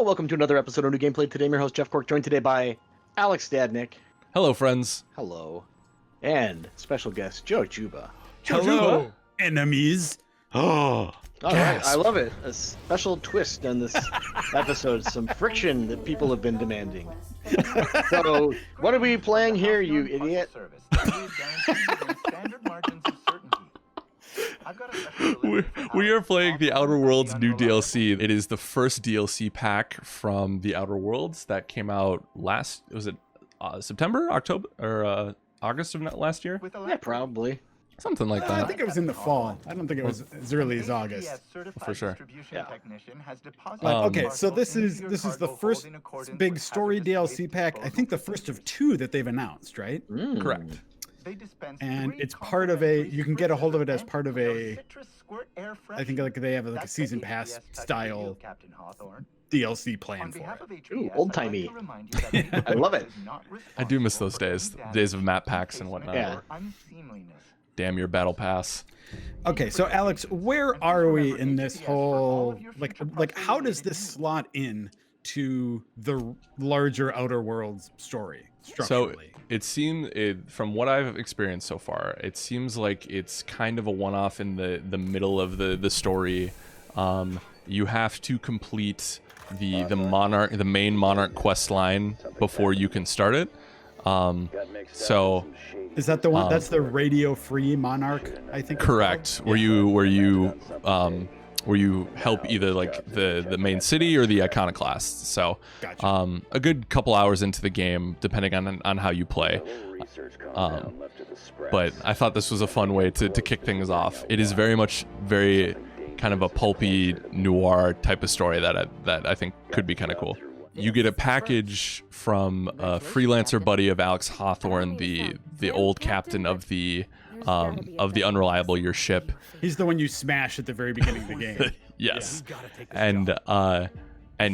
Hello, welcome to another episode of New Gameplay. Today I'm your host, Jeff Cork, joined today by Alex Dadnick. Hello, friends. Hello. And special guest, Joe Juba. Hello, enemies. Oh, all right, I love it. A special twist on this episode, some friction that people have been demanding. So, what are we playing here, you idiot? We are playing the Outer Worlds new DLC. It is the first DLC pack from the Outer Worlds that came out September, October, or August of last year? Yeah, probably. Something like that. I think it was in the fall. I don't think it was as early as August. For sure. Yeah. Okay, so this is the first big story DLC pack. I think the first of two that they've announced, right? Correct. And it's part of a. You can get a hold of it as part of a. I think like they have like a season pass style DLC plan for it. Ooh, old-timey. I love it. I do miss those days of map packs and whatnot. Yeah. Damn your battle pass. Okay, so Alex, where are we in this whole like how does this slot in to the larger Outer Worlds story structurally? So it seems, from what I've experienced so far, it seems like it's kind of a one-off in the middle of the story. You have to complete the main Monarch quest line before you can start it. So Is that the one? That's the radio-free Monarch, I think. correct. Where you help either like the main city or the iconoclasts. So Gotcha. a good couple hours into the game, depending on how you play. But I thought this was a fun way to kick things off. It is very kind of a pulpy noir type of story that I think could be kind of cool. You get a package from a freelancer buddy of Alex Hawthorne, the old captain of the Unreliable, your ship. He's the one you smash at the very beginning of the game. Yes, and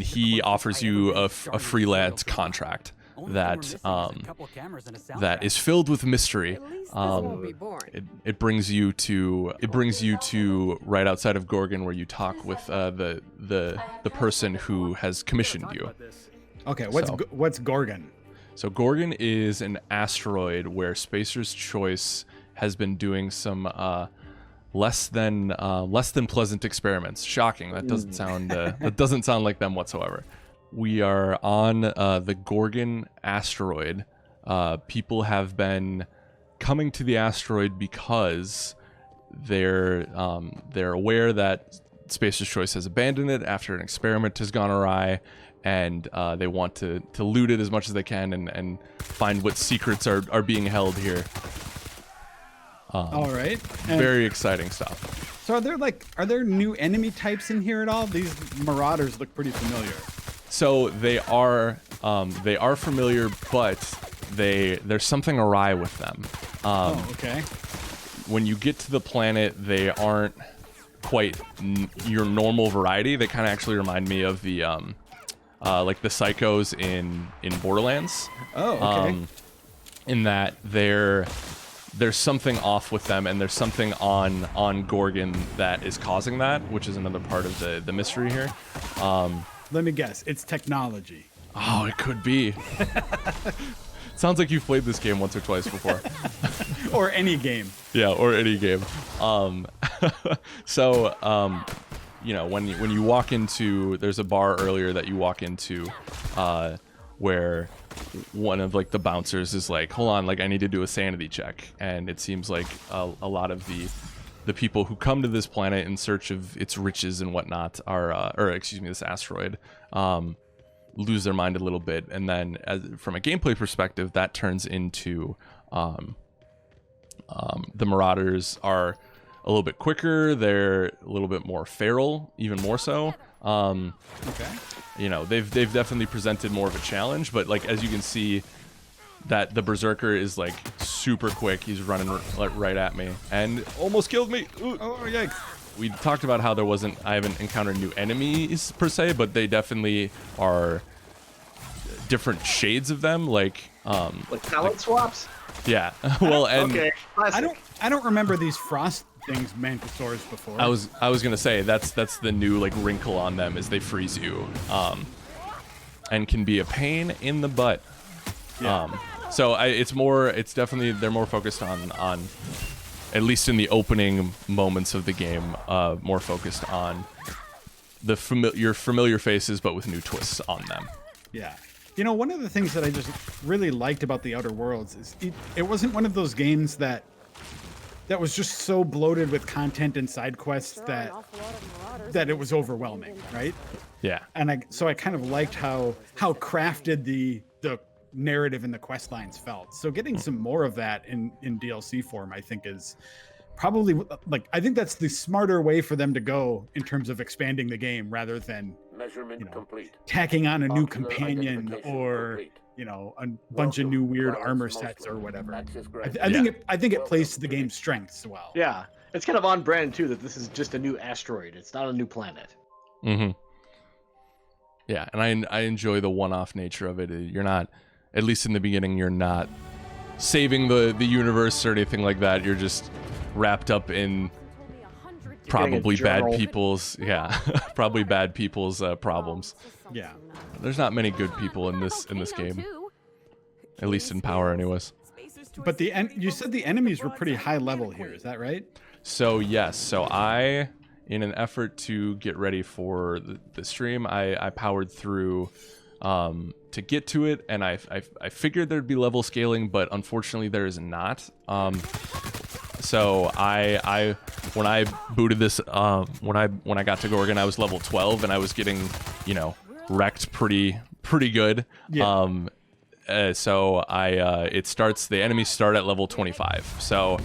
he offers you a freelance contract that is filled with mystery. It brings you to right outside of Gorgon, where you talk with the person who has commissioned you. Okay, what's Gorgon? So Gorgon is an asteroid where Spacer's Choice has been doing some less than pleasant experiments. Shocking. That doesn't sound like them whatsoever. We are on the Gorgon asteroid. People have been coming to the asteroid because they're aware that Spacer's Choice has abandoned it after an experiment has gone awry, and they want to loot it as much as they can and find what secrets are being held here. All right. Very exciting stuff. So are there new enemy types in here at all? These marauders look pretty familiar. So they are familiar, but there's something awry with them. Okay. When you get to the planet, they aren't quite your normal variety. They kind of actually remind me of the like the psychos in Borderlands. Oh, okay. In that there's something off with them, and there's something on Gorgon that is causing that, which is another part of the mystery here. Let me guess. It's technology. Oh, it could be. Sounds like you've played this game once or twice before. Or any game. Yeah, or any game. So, when you walk into, there's a bar earlier that you walk into, where one of like the bouncers is like, hold on, like I need to do a sanity check, and it seems like a lot of the people who come to this planet in search of its riches and whatnot this asteroid, lose their mind a little bit, and then from a gameplay perspective, that turns into the Marauders are a little bit quicker, they're a little bit more feral, even more so. Okay. They've definitely presented more of a challenge, but like as you can see, that the Berserker is like super quick. He's running right at me and almost killed me. Ooh. Oh, yikes. We talked about how I haven't encountered new enemies per se, but they definitely are different shades of them, like palette swaps? Yeah. Well, and okay. I don't remember these frost things Mantisaurs before. I was gonna say that's the new like wrinkle on them is they freeze you. and can be a pain in the butt. Yeah. So it's definitely, they're more focused on at least in the opening moments of the game, more focused on your familiar faces, but with new twists on them. Yeah. You know, one of the things that I just really liked about the Outer Worlds is it wasn't one of those games that was just so bloated with content and side quests that it was overwhelming, right? Yeah. And so I kind of liked how crafted the narrative and the quest lines felt. So getting some more of that in DLC form, I think, is probably, like, I think that's the smarter way for them to go in terms of expanding the game, rather than tacking on a new companion or a bunch of new weird armor sets or whatever. I think it plays to the game's strengths well. Yeah, it's kind of on brand too that this is just a new asteroid. It's not a new planet. Mm-hmm. Yeah, and I enjoy the one-off nature of it. You're not, at least in the beginning, you're not saving the universe or anything like that. You're just wrapped up in probably bad people's probably bad people's problems. Yeah, there's not many good people in this game, at least in Power, anyways. But you said the enemies were pretty high level here. Is that right? So yes. So I, in an effort to get ready for the stream, I powered through to get to it, and I figured there'd be level scaling, but unfortunately there is not. So I when I booted this, when I got to Gorgon, I was level 12, and I was getting, wrecked pretty good. Yeah. So the enemies start at level 25. So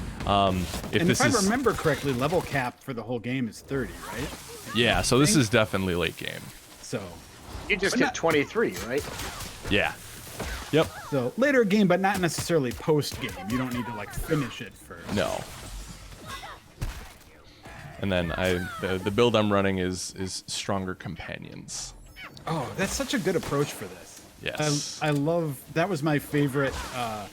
if I remember correctly, level cap for the whole game is 30, right? Yeah. So this is definitely late game. So you just hit 23, right? Yeah. Yep. So later game, but not necessarily post game. You don't need to finish it first. No. And then the build I'm running is stronger companions. Oh, that's such a good approach for this. Yes. I love, that was my favorite sort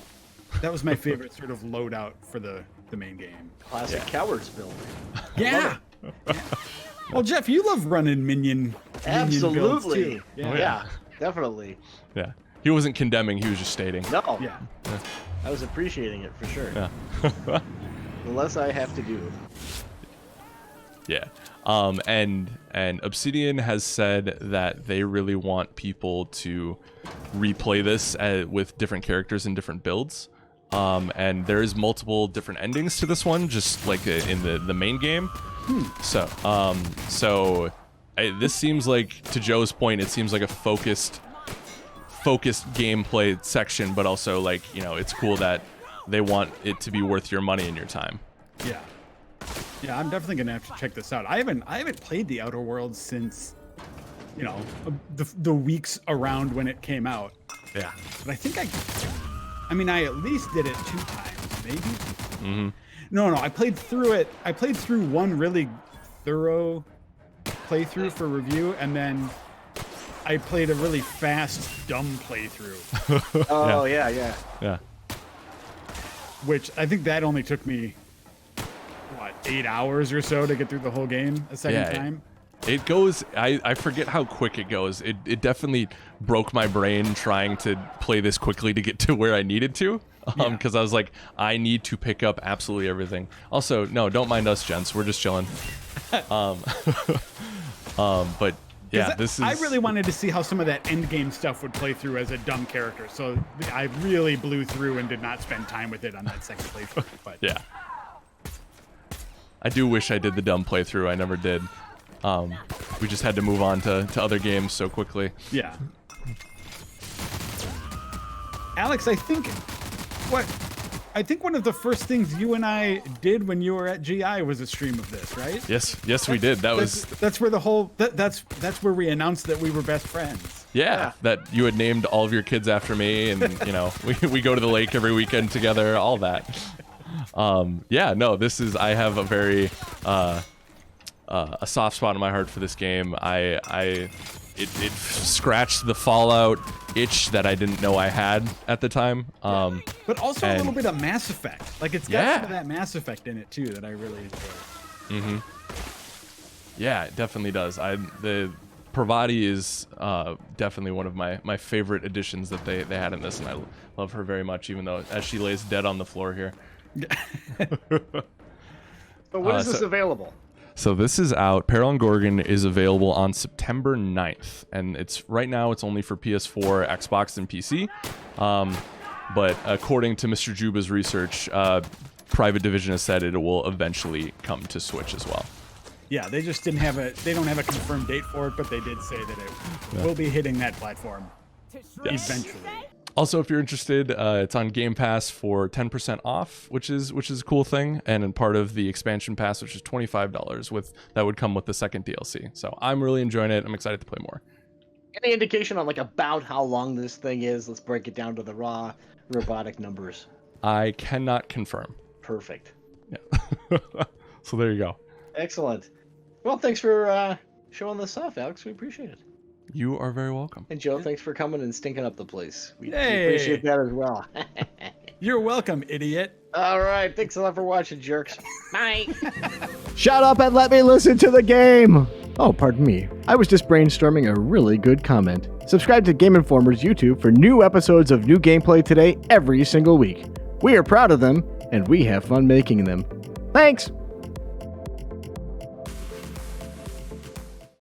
of loadout for the main game. Classic cowards build. Yeah. Well, Jeff, you love running minion Absolutely. builds too. Yeah, definitely. Yeah. He wasn't condemning, he was just stating. No. Yeah. I was appreciating it for sure. Yeah. The less I have to do. Yeah. And Obsidian has said that they really want people to replay this with different characters and different builds. And there's multiple different endings to this one, just like in the main game. So this seems like, to Joe's point, it seems like a focused gameplay section, but also it's cool that they want it to be worth your money and your time. Yeah. Yeah, I'm definitely gonna have to check this out. I haven't played the Outer Worlds since, the weeks around when it came out. Yeah. But I think I at least did it 2 times, maybe. Mm-hmm. No, I played through it. I played through one really thorough playthrough for review, and then I played a really fast, dumb playthrough. Oh yeah. Which I think that only took me 8 hours or so to get through the whole game a second time. It goes, I forget how quick it goes. It definitely broke my brain trying to play this quickly to get to where I needed to. Because I was like, I need to pick up absolutely everything. Also, no, don't mind us, gents. We're just chilling. But yeah, I really wanted to see how some of that end game stuff would play through as a dumb character. So I really blew through and did not spend time with it on that second playthrough. But yeah. I do wish I did the dumb playthrough. I never did. We just had to move on to other games so quickly. Yeah. Alex, I think one of the first things you and I did when you were at GI was a stream of this, right? Yes, we did. That's where the whole that's where we announced that we were best friends. Yeah, that you had named all of your kids after me, and we go to the lake every weekend together, all that. I have a very a soft spot in my heart for this game. It scratched the Fallout itch that I didn't know I had at the time. But also a little bit of Mass Effect. It's got some of that Mass Effect in it too that I really enjoy. Mm-hmm. Yeah, it definitely does. The Parvati is definitely one of my favorite additions that they had in this, and I love her very much, even though as she lays dead on the floor here. But when is this available? So this is out. Peril of Gorgon is available on September 9th, and right now it's only for PS4, Xbox, and PC. But according to Mr. Juba's research, Private Division has said it will eventually come to Switch as well. Yeah, they just didn't have they don't have a confirmed date for it, but they did say that it will be hitting that platform eventually. Also, if you're interested, it's on Game Pass for 10% off, which is a cool thing, and in part of the expansion pass, which is $25 that would come with the second DLC. So I'm really enjoying it. I'm excited to play more. Any indication on about how long this thing is? Let's break it down to the raw robotic numbers. I cannot confirm. Perfect. Yeah. So there you go. Excellent. Well, thanks for showing this off, Alex. We appreciate it. You are very welcome. And Joe, thanks for coming and stinking up the place. We appreciate that as well. You're welcome, idiot. All right. Thanks a lot for watching, jerks. Bye. Shut up and let me listen to the game. Oh, pardon me. I was just brainstorming a really good comment. Subscribe to Game Informer's YouTube for new episodes of new gameplay today every single week. We are proud of them, and we have fun making them. Thanks.